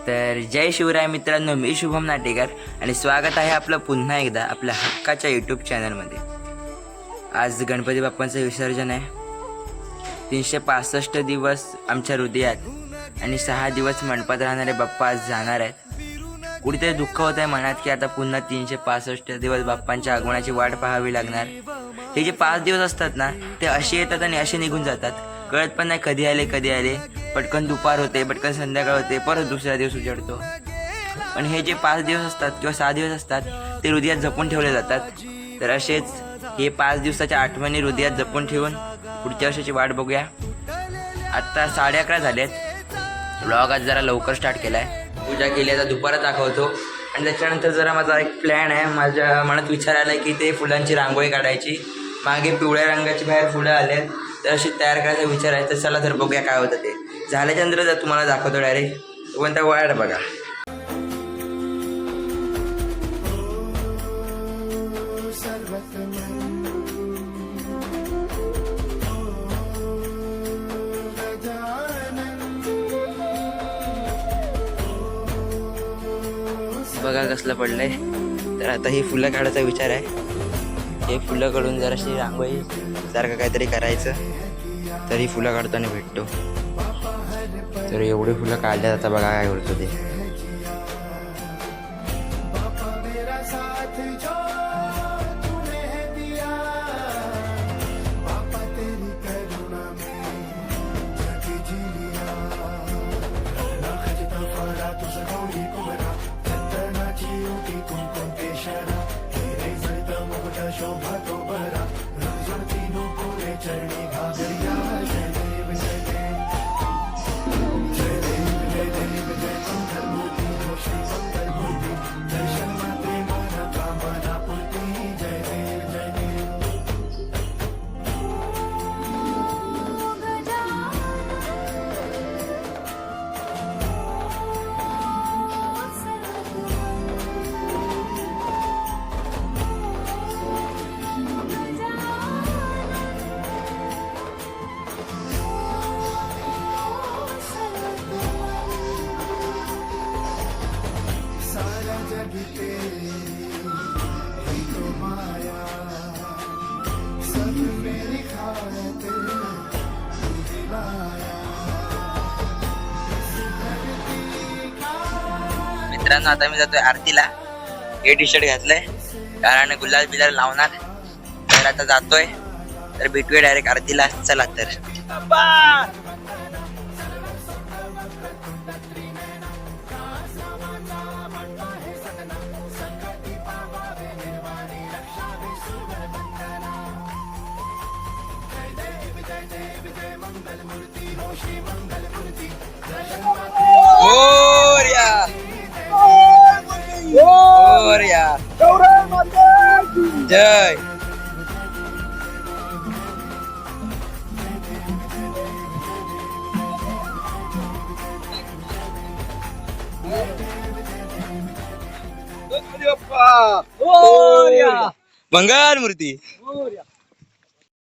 तर जय शिवराय मित्रांनो, मी शुभम नाटेकर आणि स्वागत आहे आपलं पुन्हा एकदा आपल्या हक्काच्या यूट्यूब चॅनलमध्ये. आज गणपती बाप्पांचं विसर्जन आहे. 365 दिवस आमच्या हृदयात आणि 6 दिवस मंडपात राहणारे बाप्पा आज जाणार आहेत. कुठेतरी दुःख होत आहे मनात की आता पुन्हा 365 दिवस बाप्पांच्या आगमनाची वाट पाहावी लागणार. हे जे 5 दिवस असतात ना, ते असे येतात आणि असे निघून जातात. कळत पण नाही कधी आले. पटकन दुपार होते, पटकन संध्याकाळ होते, परत दुसरा दिवस उजाडतो. पण हे जे 5 दिवस असतात किंवा 6 दिवस असतात ते हृदयात जपून ठेवले जातात. तर असेच हे 5 दिवसाच्या आठवणी हृदयात जपून ठेवून पुढच्या वर्षाची वाट बघूया. आत्ता 11:30 झालेत. व्लॉग आज जरा लवकर स्टार्ट केला आहे. पूजा केली, आता दुपारात दाखवतो. आणि त्याच्यानंतर जरा माझा एक प्लॅन आहे. माझ्या मनात विचार आला की ते फुलांची रांगोळी काढायची. मागे पिवळ्या रंगाची बाहेर फुलं आलेत, तर अशी तयार करायचा विचार आहे. तर चला तर बघूया काय होतं ते. झाल्याच्यानंतर जर तुम्हाला दाखवतो डायरेक्ट. कोणता वाट बघा. बघा कसलं पडलंय. तर आता ही फुलं काढायचा विचार आहे. हे फुलं काढून जराशी रांगोळी सारखं काहीतरी करायचं. तर ही फुलं काढतो आणि भेटतो. तर एवढी फुलं काढल्यात, आता बघा काय करतो ते. मित्रांनो, आता मी जातोय आरतीला. हे टी शर्ट घातलंय कारण गुलाल बिलाल लावणार. तर आता जातोय. तर भेटूया डायरेक्ट आरतीला. चला तर. जय. मंगल मूर्ती.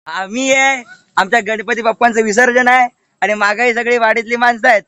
आम्ही आहे, आमच्या गणपती बाप्पांचं विसर्जन आहे आणि मागाई सगळी वाडीतली माणसं आहेत.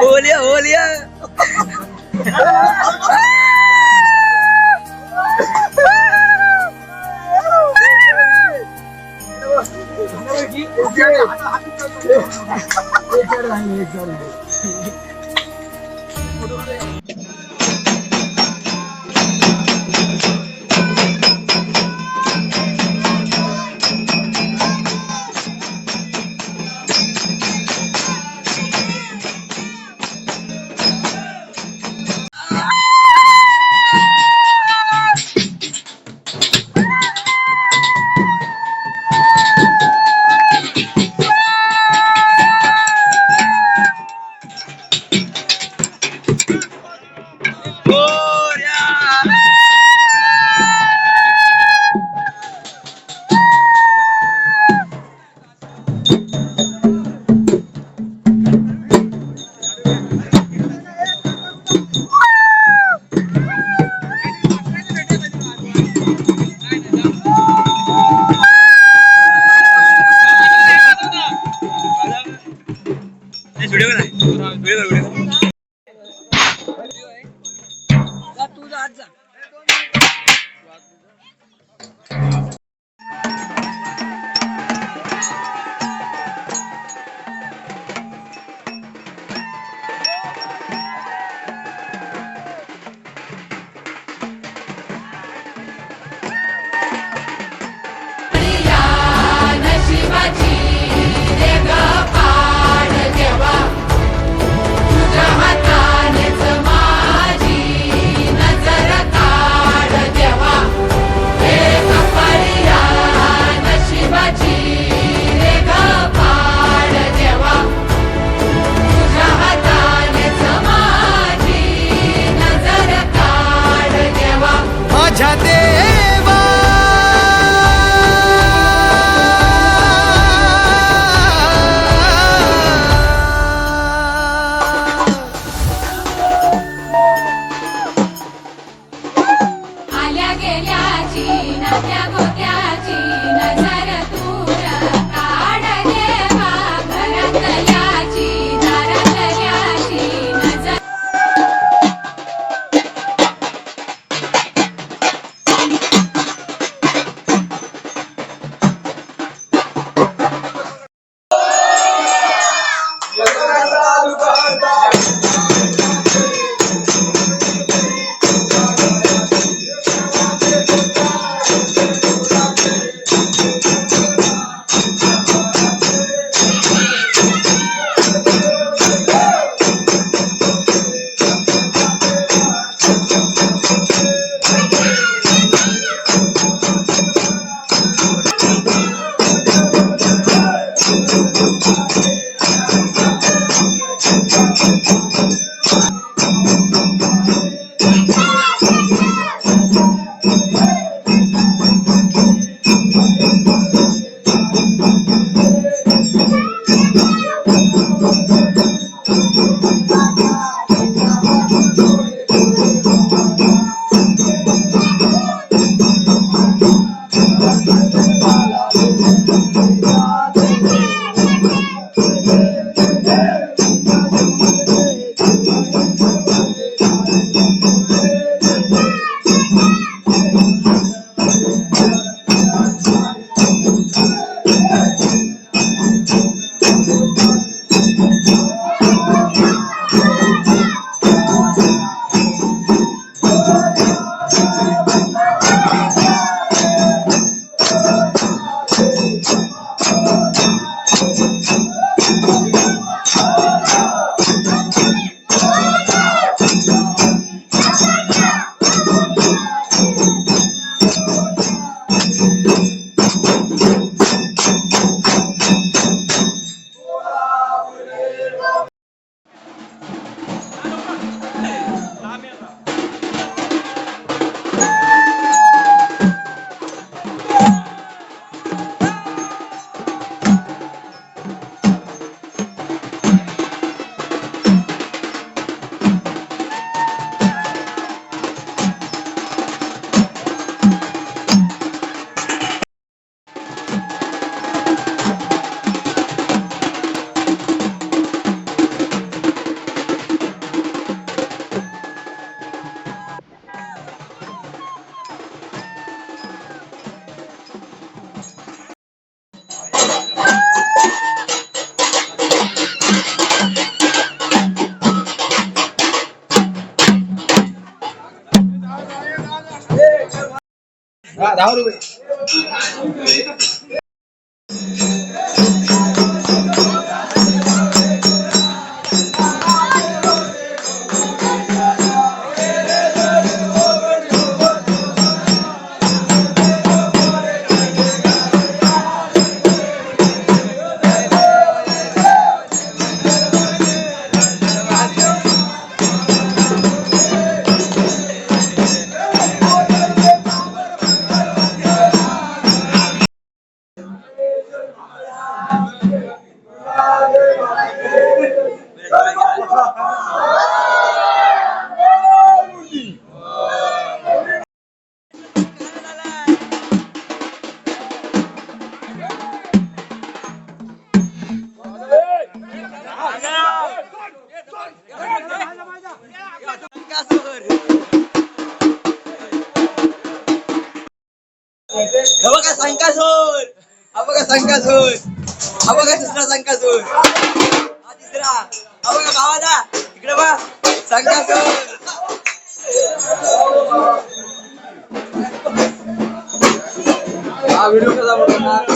ओलिया 10 रुपये. संकासोर बघा संकासोर बघा दुसरा संकासोर हा तिसरा बघा भावादा इकडे बघा संकासोर हा व्हिडिओ कसा बनवणार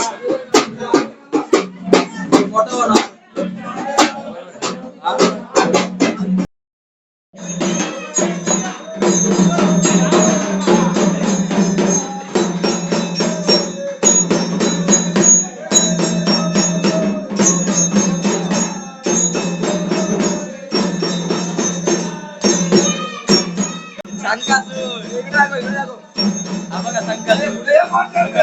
मोठा बनव संकासोर इकडे दाखव हा बघा संकासोर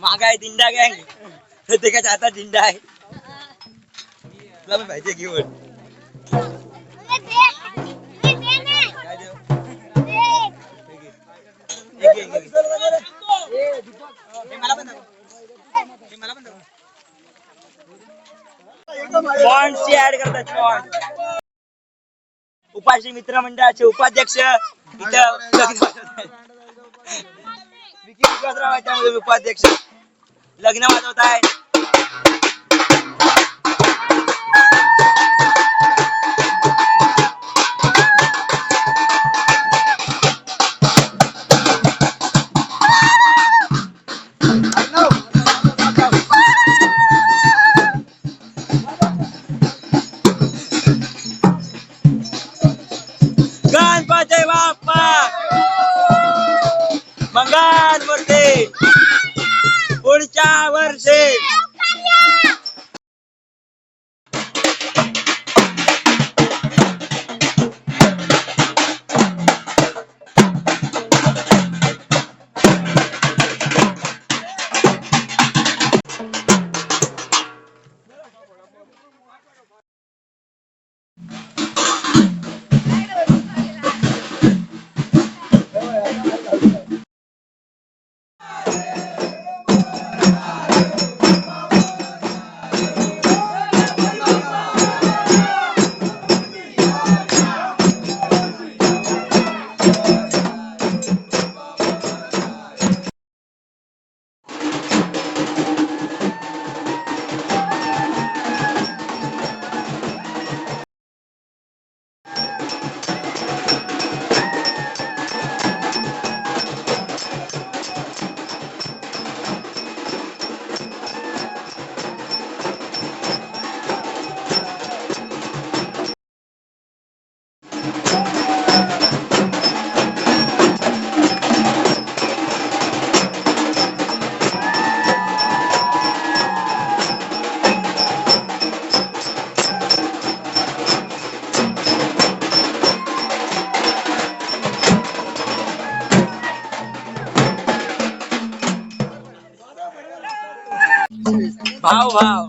मागा आहे दिंडा गँग प्रत्येकाच्या हातात दिंडा आहे तुला पण पाहिजे घेऊन ऍड करतात उपाशी मित्र मंडळाचे उपाध्यक्ष इथं विकी विश्वासराव आहे त्यामध्ये उपाध्यक्ष. लग्न वाजवत आहे. गणपती बाप्पा मंगल मूर्ती पुढच्या वर्षी. भाऊ भाऊ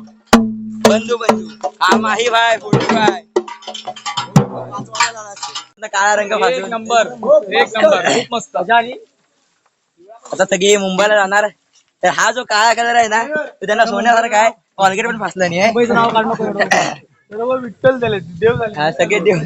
बंधू बंधू हा माही भाई फोटो भाई. काळा रंग एक नंबर खूप मस्त. आता सगळे मुंबईला जाणार तर हा जो काळा कलर आहे ना तो त्यांना सोन्यासारखा आहे. ऑलगेट पण फासला नाही आहे. नाव काढणं विठ्ठल झाले देव झाले. हा सगळे देव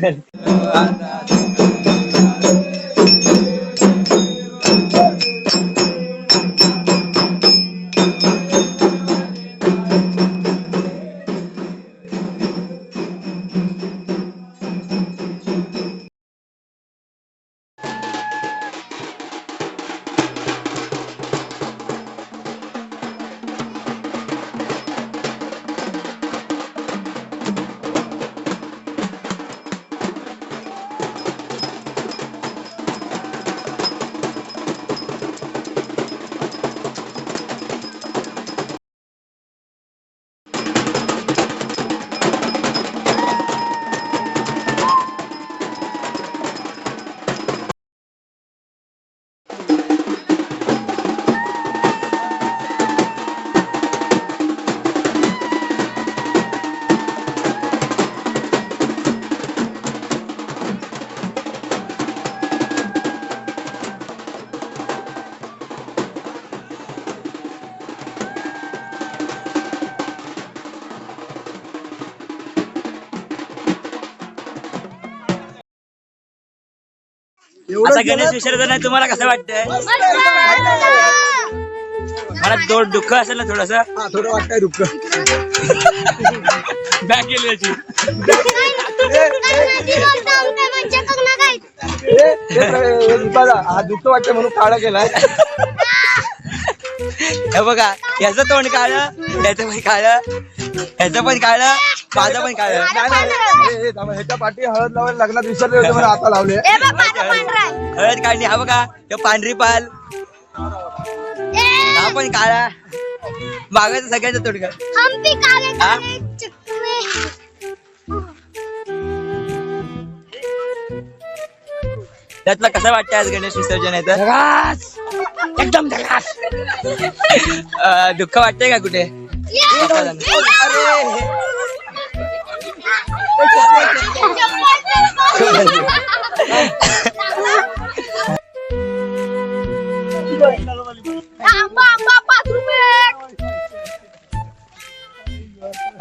आता गणेश विसर्जन आहे. तुम्हाला कसं वाटतंय? मला दुःख असेल ना थोडस. थोडं वाटतंय दुःख. बॅग गेली याची. हा दुःख वाटतंय म्हणून काळा केलाय. हे बघा याचं तोंड काळं, याचं पण काळं, ह्याचं पण काळं, माझं पण काळं. ह्याच्या पाठी हळद लावायला लग्नात विसरले होते मला आता लावले. हळद काढली. हा बघा हे पांढरी पाल, हा पण काळा. मागायचं सगळ्याचं तोंड काळं. त्यातला कसं वाटतं आज गणेश विसर्जन आहे तर? एकदम झकास. दुःख वाटतंय का कुठे?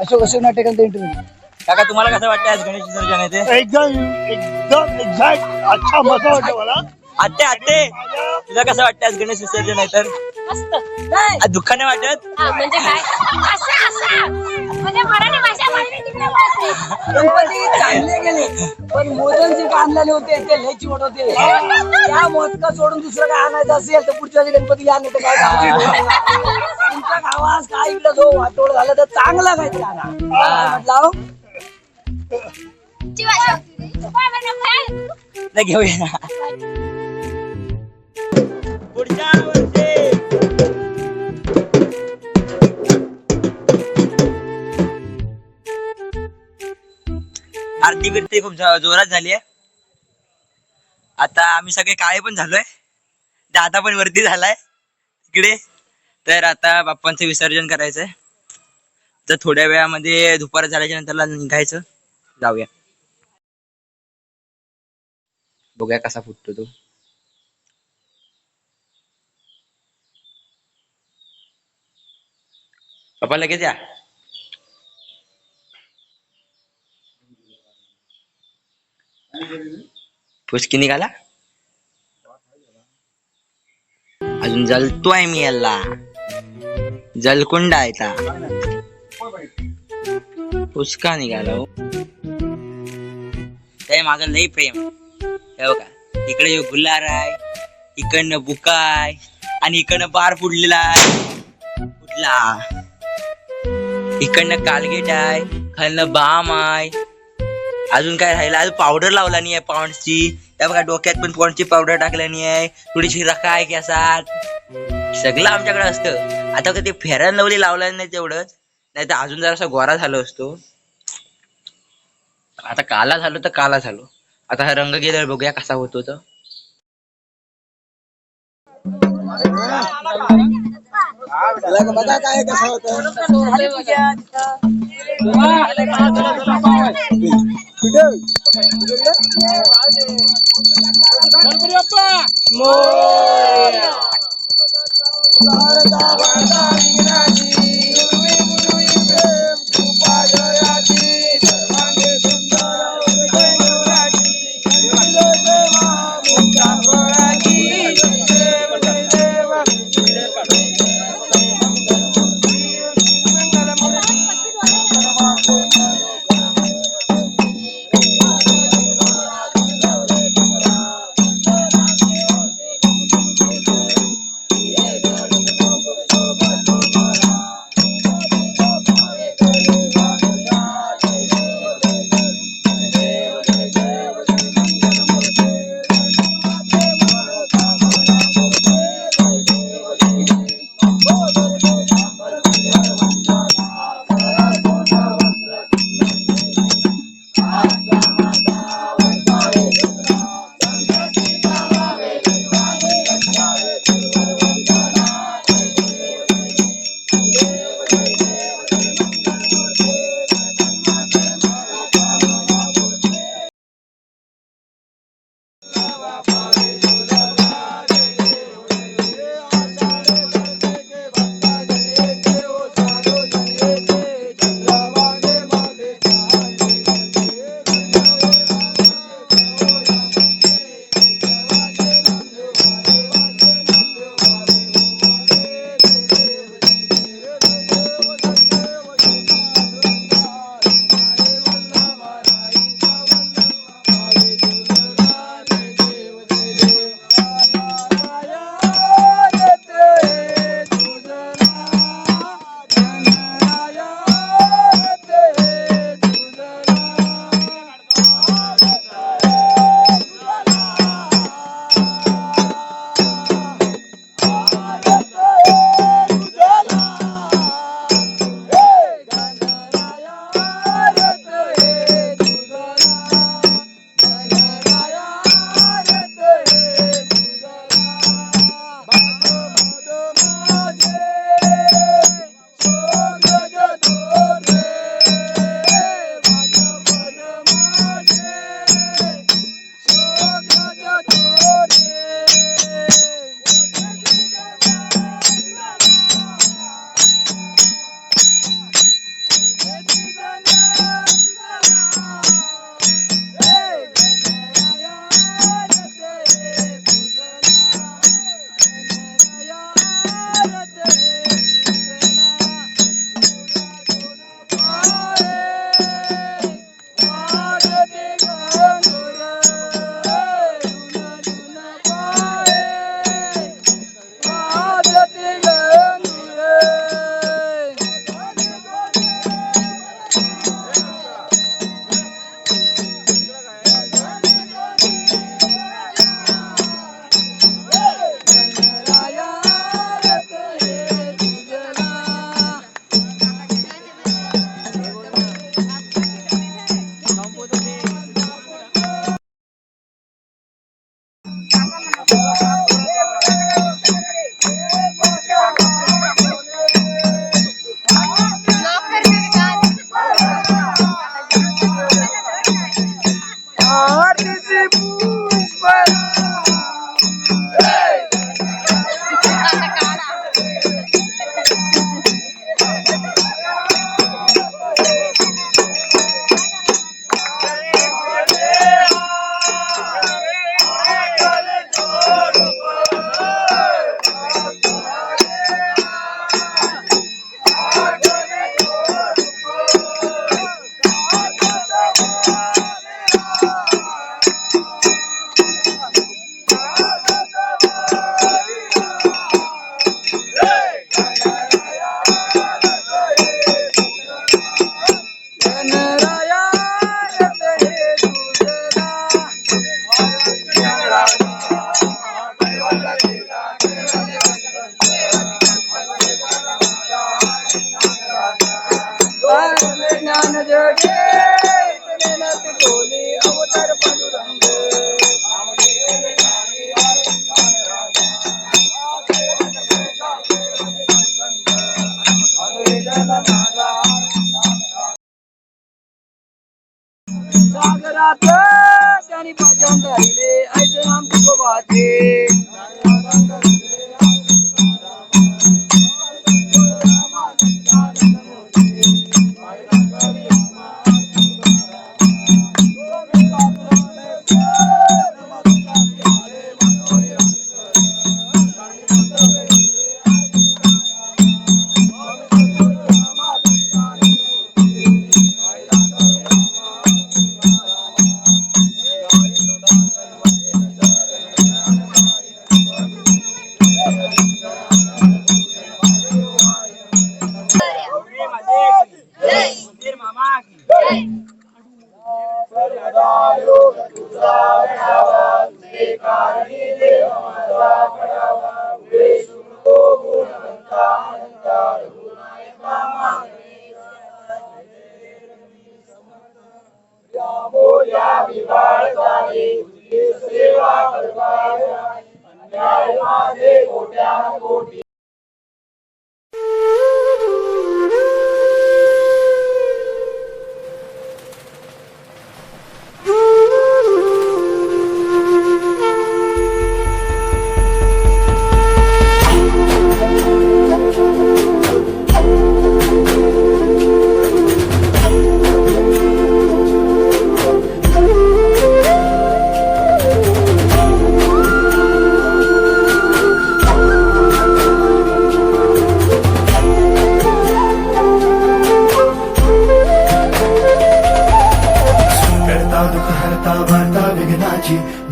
अशोक अशोक नाटेकर इंटरव्ह्यू. काका तुम्हाला कसं वाटतं आज गणेश विसर्जन आहे ते? एकदम एकदम एक्झॅक्ट. अच्छा मजा वाटतं मला. आत्ते आत्ते तुला कसं वाटतं आज गणेश विसर्जन आहे तर मस्त आज दुःखाने वाटत म्हणजे काय असं असं म्हणजे मराठी भाषा गणपती चांगले गेले पण मोदक जे आणलेले होते ते लय चिवट होते त्या मोदका सोडून दुसरं काय आणायचं असेल तर पुढच्या वेळी गणपती या नाही तर काय तुमच्या गावात काय इकडं जो वाटोळ झालं तर चांगला काहीतरी आणा म्हटलं नाही घेऊया ना पुढच्या वर्षी आरती बिरती खूप जोरात झाली आहे आता आम्ही सगळे काळे पण झालोय दादा पण वरती झालाय इकडे तर आता बाप्पांचं विसर्जन करायचंय तर थोड्या वेळामध्ये दुपार झाल्याच्या नंतरला निघायचं जाऊया बघूया कसा फुटतो तो पप्पा लगेच या फुसकी निघाला अजून जलतोय मी याला जलकुंड आहे ता फुसका निघाला हो त्या माग लई प्रेम हे बघा इकडे गुल्हार आहे इकडनं बुका आहे आणि इकडनं बार फुटलेला आहे कुठला इकडनं कालगेट आहे खालनं बाम आहे अजून काय राहिलं अजून पावडर लावला नाही आहे पॉन्ड्सची त्या बघा डोक्यात पण पॉन्ड्सची पावडर टाकल्यानी आहे थोडीशी रका आहे केसात सगळं आमच्याकडे असतं आता कधी फेरन लवली लावला नाही तेवढंच नाही तर अजून जरासा गोरा झालो असतो आता काला झालो तर काला झालो आता हा रंग गेल्यावर बघूया कसा होतो तो बघा काय कसं होतं आरतीची पुष्प ज्ञान जगे बोले अवतार पांडुरंग सागरात त्यांनी भजन धरले ऐसे नाम तुकोबाचे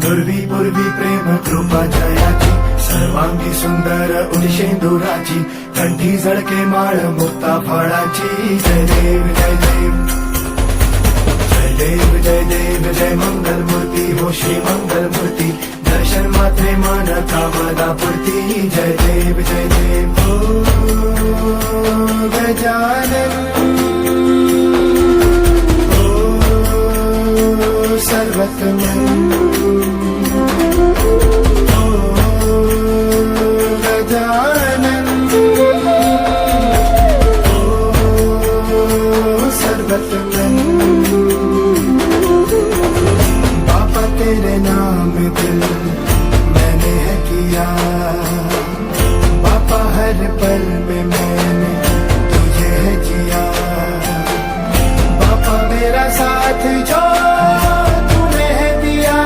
दुर्वी पूर्वी प्रेम कृपा जयाची सर्वांगी सुंदर उदिशेंदुराची कंठी झळके माळ मुक्ता फळाची जय देव जय देव जय देव जय देव जय मंगल मूर्ती हो श्री मंगल मूर्ती दर्शन मात्रे मन कामना पूर्ती जय देव जय देव ओ गजानन ओ सर्वतमन बाबा तेरे नाम दिल मैंने है किया बाबा हर पल में मैंने तुझे है जिया बाबा मेरा साथ जो तूने है दिया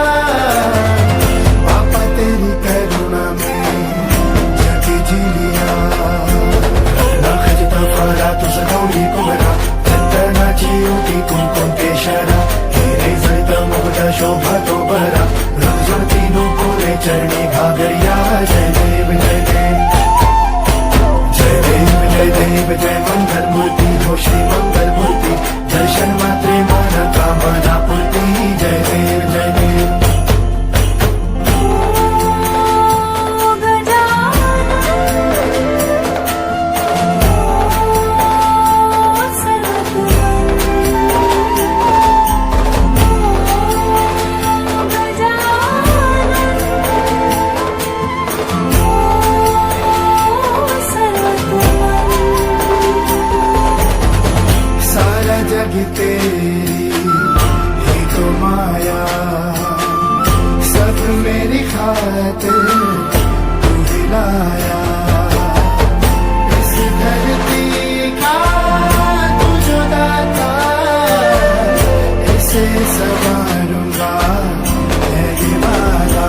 बाबा तेरी करुणा में जगी जी लिया खजता फळा तुझं गौरी कुमरा दंतनाची उठी कुंकुम केशरा हिरे जळत मुग्ध शोभा तो बरा रुजवती नुपुरे चरणी घागरिया जय देव जय देव जय देव जय देव जय मंगल मूर्ती हो श्री मंगल मूर्ती दर्शन मात्रे मन कामना पूर्ती जय